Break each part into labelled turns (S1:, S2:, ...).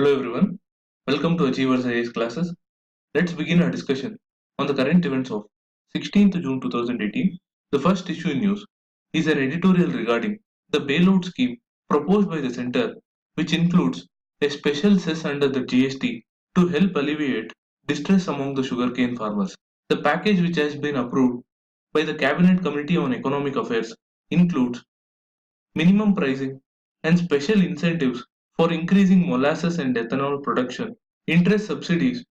S1: Hello everyone, welcome to Achievers IAS classes. Let's begin our discussion on the current events of 16th June 2018. The first issue in news is an editorial regarding the bailout scheme proposed by the centre, which includes a special cess under the GST to help alleviate distress among the sugarcane farmers. The package, which has been approved by the Cabinet Committee on Economic Affairs, includes minimum pricing and special incentives for increasing molasses and ethanol production, interest subsidies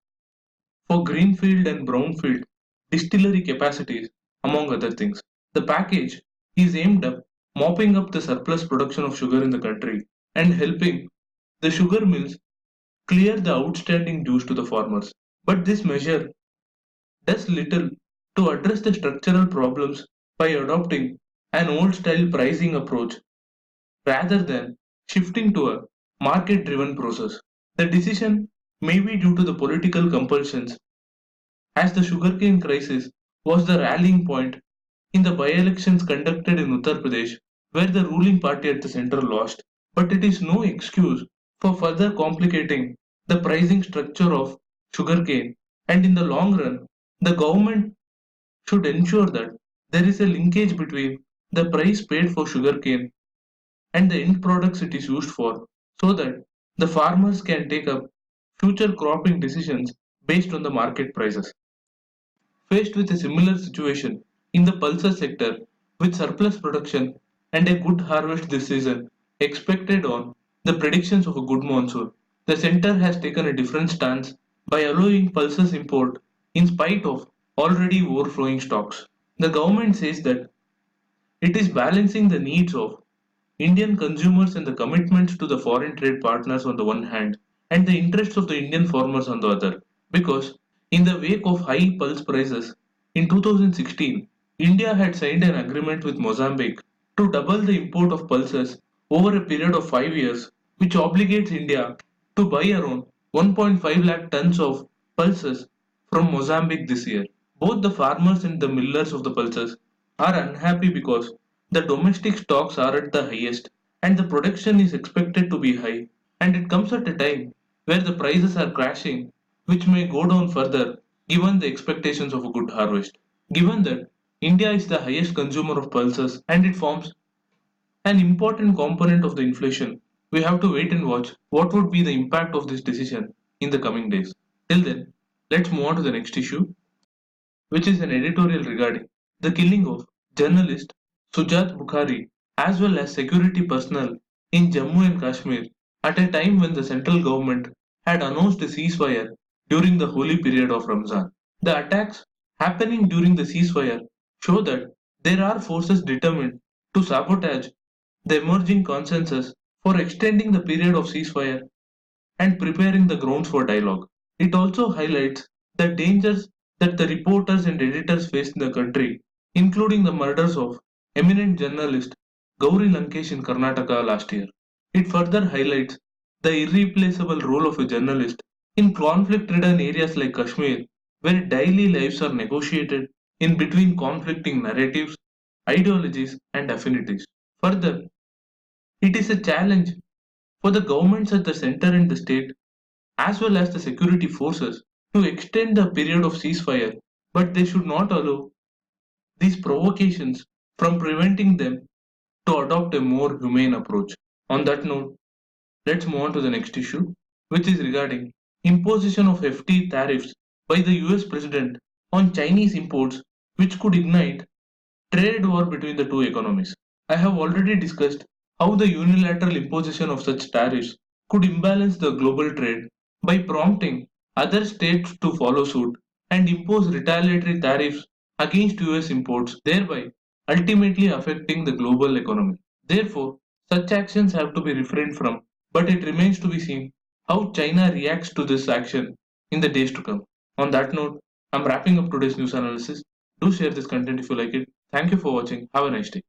S1: for greenfield and brownfield distillery capacities, among other things. The package is aimed at mopping up the surplus production of sugar in the country and helping the sugar mills clear the outstanding dues to the farmers. But this measure does little to address the structural problems by adopting an old style pricing approach rather than shifting to a market driven process. The decision may be due to the political compulsions, as the sugarcane crisis was the rallying point in the by elections conducted in Uttar Pradesh, where the ruling party at the center lost. But it is no excuse for further complicating the pricing structure of sugarcane, and in the long run, the government should ensure that there is a linkage between the price paid for sugarcane and the end products it is used for, so that the farmers can take up future cropping decisions based on the market prices. Faced with a similar situation in the pulses sector, with surplus production and a good harvest this season expected on the predictions of a good monsoon, the center has taken a different stance by allowing pulses import in spite of already overflowing stocks. The government says that it is balancing the needs of Indian consumers and the commitments to the foreign trade partners on the one hand, and the interests of the Indian farmers on the other. Because, in the wake of high pulse prices, in 2016, India had signed an agreement with Mozambique to double the import of pulses over a period of 5 years, which obligates India to buy around 1.5 lakh tons of pulses from Mozambique this year. Both the farmers and the millers of the pulses are unhappy because the domestic stocks are at the highest and the production is expected to be high, and it comes at a time where the prices are crashing, which may go down further given the expectations of a good harvest. Given that India is the highest consumer of pulses and it forms an important component of the inflation, we have to wait and watch what would be the impact of this decision in the coming days. Till then, let's move on to the next issue, which is an editorial regarding the killing of journalist Sujat Bukhari as well as security personnel in Jammu and Kashmir at a time when the central government had announced a ceasefire during the holy period of Ramzan. The attacks happening during the ceasefire show that there are forces determined to sabotage the emerging consensus for extending the period of ceasefire and preparing the grounds for dialogue. It also highlights the dangers that the reporters and editors face in the country, including the murders of eminent journalist Gauri Lankesh in Karnataka last year. It further highlights the irreplaceable role of a journalist in conflict-ridden areas like Kashmir, where daily lives are negotiated in between conflicting narratives, ideologies, and affinities. Further, it is a challenge for the governments at the center and the state, as well as the security forces, to extend the period of ceasefire, but they should not allow these provocations from preventing them to adopt a more humane approach. On that note, let's move on to the next issue, which is regarding imposition of FT tariffs by the US president on Chinese imports, which could ignite trade war between the two economies. I have already discussed how the unilateral imposition of such tariffs could imbalance the global trade by prompting other states to follow suit and impose retaliatory tariffs against US imports, thereby ultimately affecting the global economy. Therefore, such actions have to be refrained from, but it remains to be seen how China reacts to this action in the days to come. On that note, I'm wrapping up today's news analysis. Do share this content if you like it. Thank you for watching. Have a nice day.